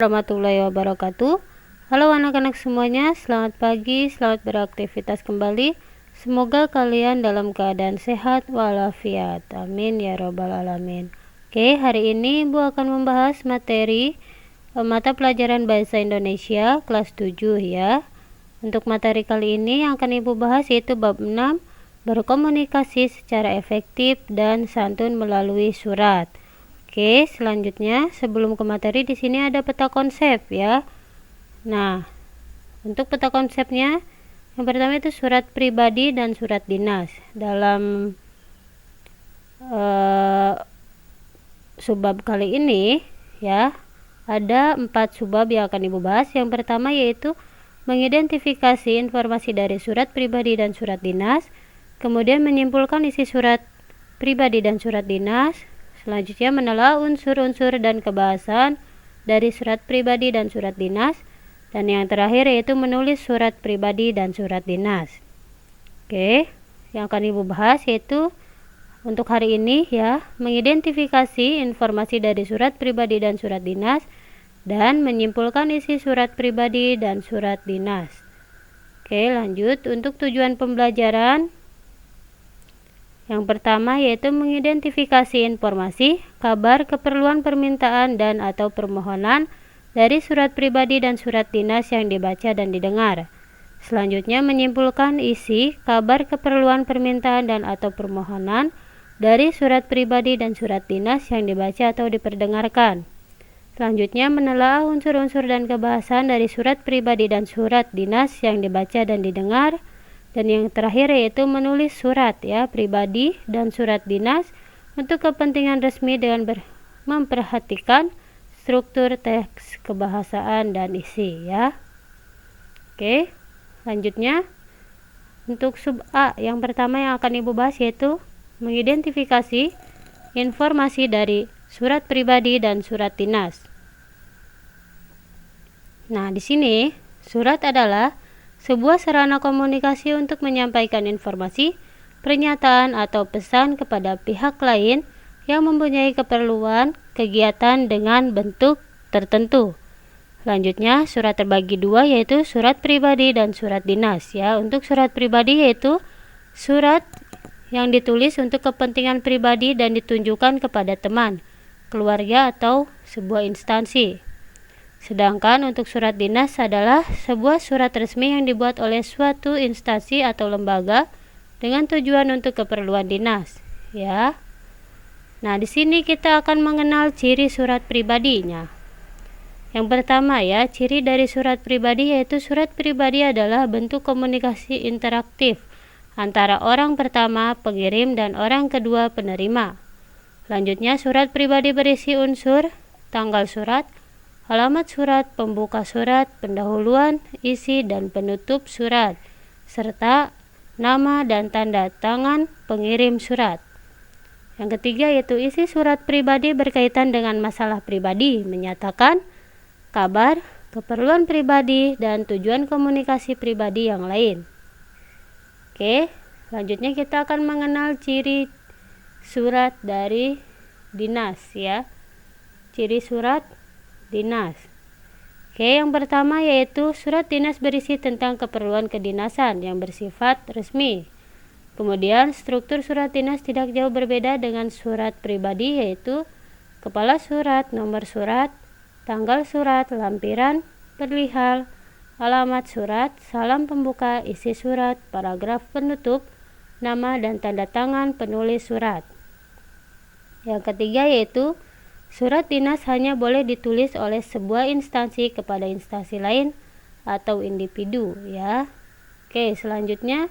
Warahmatullahi wabarakatuh. Halo anak-anak semuanya, selamat pagi, selamat beraktivitas kembali. Semoga kalian dalam keadaan sehat walafiat. Amin ya robbal alamin. Oke, hari ini Ibu akan membahas materi mata pelajaran Bahasa Indonesia kelas 7 ya. Untuk materi kali ini yang akan Ibu bahas yaitu bab 6, berkomunikasi secara efektif dan santun melalui surat. Oke, selanjutnya sebelum ke materi di sini ada peta konsep ya. Nah, untuk peta konsepnya yang pertama itu surat pribadi dan surat dinas. Dalam subbab kali ini ya, ada 4 subbab yang akan Ibu bahas. Yang pertama yaitu mengidentifikasi informasi dari surat pribadi dan surat dinas, kemudian menyimpulkan isi surat pribadi dan surat dinas. Selanjutnya menelaah unsur-unsur dan kebahasan dari surat pribadi dan surat dinas. Dan yang terakhir yaitu menulis surat pribadi dan surat dinas. Oke, yang akan Ibu bahas yaitu untuk hari ini ya, mengidentifikasi informasi dari surat pribadi dan surat dinas dan menyimpulkan isi surat pribadi dan surat dinas. Oke, lanjut untuk tujuan pembelajaran. Yang pertama yaitu mengidentifikasi informasi, kabar, keperluan, permintaan, dan atau permohonan dari surat pribadi dan surat dinas yang dibaca dan didengar. Selanjutnya menyimpulkan isi, kabar, keperluan, permintaan, dan atau permohonan dari surat pribadi dan surat dinas yang dibaca atau diperdengarkan. Selanjutnya menelaah unsur-unsur dan kebahasan dari surat pribadi dan surat dinas yang dibaca dan didengar. Dan yang terakhir yaitu menulis surat ya pribadi dan surat dinas untuk kepentingan resmi dengan memperhatikan struktur teks kebahasaan dan isi ya. Oke, lanjutnya untuk sub A yang pertama yang akan Ibu bahas yaitu mengidentifikasi informasi dari surat pribadi dan surat dinas. Nah, di sini surat adalah sebuah sarana komunikasi untuk menyampaikan informasi, pernyataan, atau pesan kepada pihak lain yang mempunyai keperluan kegiatan dengan bentuk tertentu. Selanjutnya, surat terbagi dua yaitu surat pribadi dan surat dinas ya. Untuk surat pribadi yaitu surat yang ditulis untuk kepentingan pribadi dan ditunjukkan kepada teman, keluarga, atau sebuah instansi. Sedangkan untuk surat dinas adalah sebuah surat resmi yang dibuat oleh suatu instansi atau lembaga dengan tujuan untuk keperluan dinas, ya. Nah, di sini kita akan mengenal ciri surat pribadinya. Yang pertama ya, ciri dari surat pribadi yaitu surat pribadi adalah bentuk komunikasi interaktif antara orang pertama pengirim dan orang kedua penerima. Selanjutnya, surat pribadi berisi unsur, tanggal surat, alamat surat, pembuka surat, pendahuluan, isi, dan penutup surat, serta nama dan tanda tangan pengirim surat. Yang ketiga yaitu isi surat pribadi berkaitan dengan masalah pribadi, menyatakan kabar, keperluan pribadi, dan tujuan komunikasi pribadi yang lain. Oke, selanjutnya kita akan mengenal ciri surat dari dinas ya. Ciri surat dinas. Oke, yang pertama yaitu surat dinas berisi tentang keperluan kedinasan yang bersifat resmi. Kemudian struktur surat dinas tidak jauh berbeda dengan surat pribadi yaitu kepala surat, nomor surat, tanggal surat, lampiran, perihal, alamat surat, salam pembuka, isi surat, paragraf penutup, nama dan tanda tangan penulis surat. Yang ketiga yaitu surat dinas hanya boleh ditulis oleh sebuah instansi kepada instansi lain atau individu ya. Oke, selanjutnya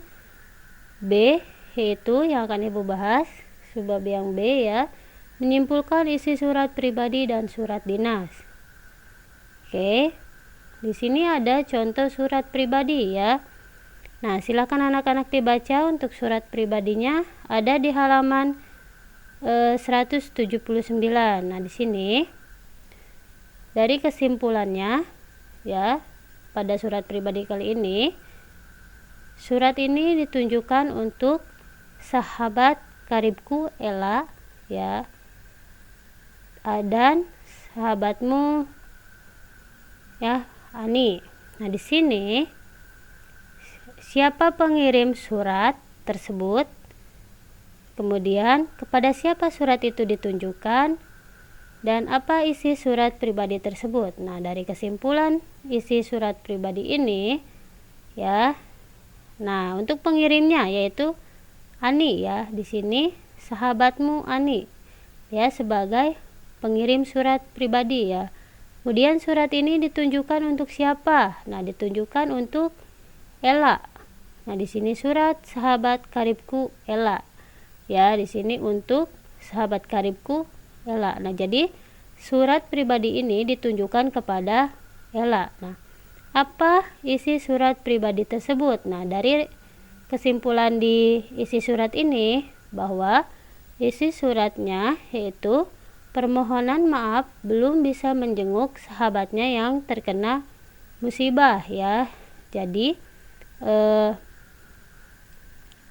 B yaitu yang akan Ibu bahas, subbab yang B ya, menyimpulkan isi surat pribadi dan surat dinas. Oke, di sini ada contoh surat pribadi ya. Nah, silakan anak-anak dibaca untuk surat pribadinya ada di halaman 179. Nah, di sini dari kesimpulannya ya, pada surat pribadi kali ini, surat ini ditunjukkan untuk sahabat karibku Ella ya, dan sahabatmu ya, Ani. Nah, di sini siapa pengirim surat tersebut? Kemudian kepada siapa surat itu ditunjukkan? Dan apa isi surat pribadi tersebut? Nah, dari kesimpulan isi surat pribadi ini ya. Nah, untuk pengirimnya yaitu Ani ya. Di sini sahabatmu Ani ya sebagai pengirim surat pribadi ya. Kemudian surat ini ditunjukkan untuk siapa? Nah, ditunjukkan untuk Ella. Nah, di sini surat sahabat karibku Ella. Ya, di sini untuk sahabat karibku Ella. Nah, jadi surat pribadi ini ditunjukkan kepada Ella. Nah, apa isi surat pribadi tersebut? Nah, dari kesimpulan di isi surat ini bahwa isi suratnya yaitu permohonan maaf belum bisa menjenguk sahabatnya yang terkena musibah ya. Jadi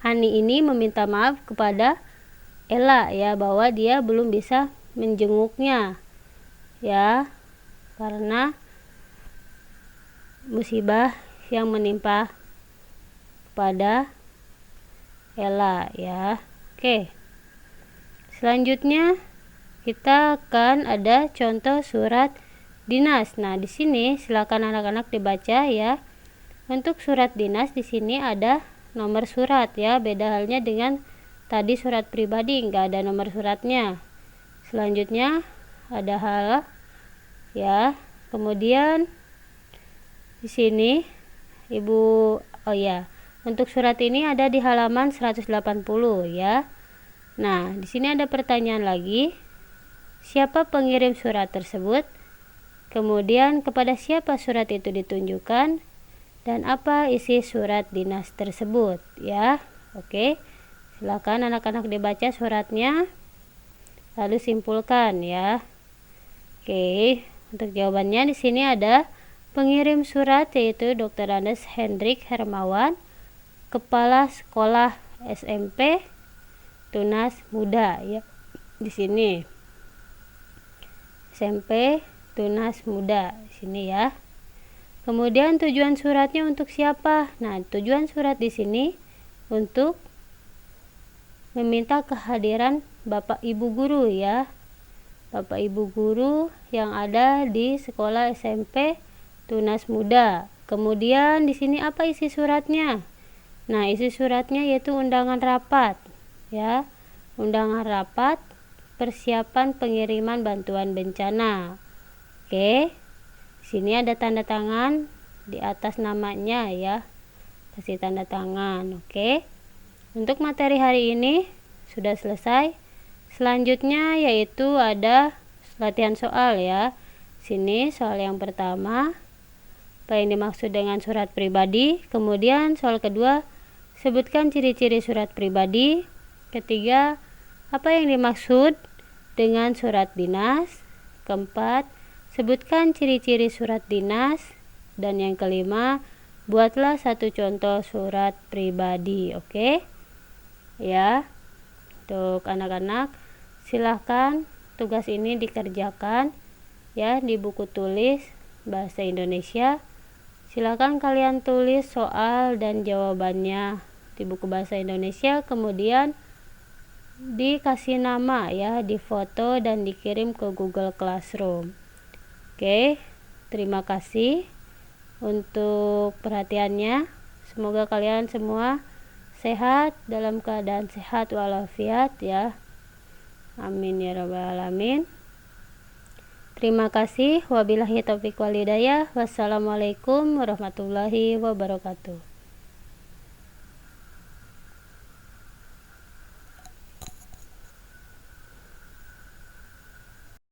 Ani ini meminta maaf kepada Ella ya bahwa dia belum bisa menjenguknya ya karena musibah yang menimpa kepada Ella ya. Oke. Selanjutnya kita akan ada contoh surat dinas. Nah, di sini silakan anak-anak dibaca ya. Untuk surat dinas di sini ada nomor surat ya. Beda halnya dengan tadi surat pribadi, nggak ada nomor suratnya. Selanjutnya ada hal ya. Kemudian di sini untuk surat ini ada di halaman 180 ya. Nah, di sini ada pertanyaan lagi. Siapa pengirim surat tersebut? Kemudian kepada siapa surat itu ditunjukkan? Dan apa isi surat dinas tersebut ya. Oke. Silakan anak-anak dibaca suratnya lalu simpulkan ya. Oke, untuk jawabannya di sini ada pengirim surat yaitu Dr. Andes Hendrik Hermawan, Kepala Sekolah SMP Tunas Muda ya. Di sini SMP Tunas Muda di sini ya. Kemudian tujuan suratnya untuk siapa? Nah, tujuan surat di sini untuk meminta kehadiran Bapak Ibu guru ya. Bapak Ibu guru yang ada di sekolah SMP Tunas Muda. Kemudian di sini apa isi suratnya? Nah, isi suratnya yaitu undangan rapat ya. Undangan rapat persiapan pengiriman bantuan bencana. Oke. Di sini ada tanda tangan di atas namanya ya. Kasih tanda tangan. Oke. Untuk materi hari ini sudah selesai. Selanjutnya yaitu ada latihan soal ya. Sini soal yang pertama, apa yang dimaksud dengan surat pribadi. Kemudian soal kedua, sebutkan ciri-ciri surat pribadi. Ketiga, apa yang dimaksud dengan surat dinas. Keempat, sebutkan ciri-ciri surat dinas. Dan yang kelima, buatlah satu contoh surat pribadi. Oke ya. Untuk anak-anak silahkan tugas ini dikerjakan ya di buku tulis bahasa Indonesia. Silahkan kalian tulis soal dan jawabannya di buku bahasa Indonesia, kemudian dikasih nama ya, difoto dan dikirim ke Google Classroom. Oke, terima kasih untuk perhatiannya. Semoga kalian semua sehat, dalam keadaan sehat walafiat ya. Amin ya rabbal alamin. Terima kasih. Wabillahi taufiq wal hidayah. Wassalamualaikum warahmatullahi wabarakatuh.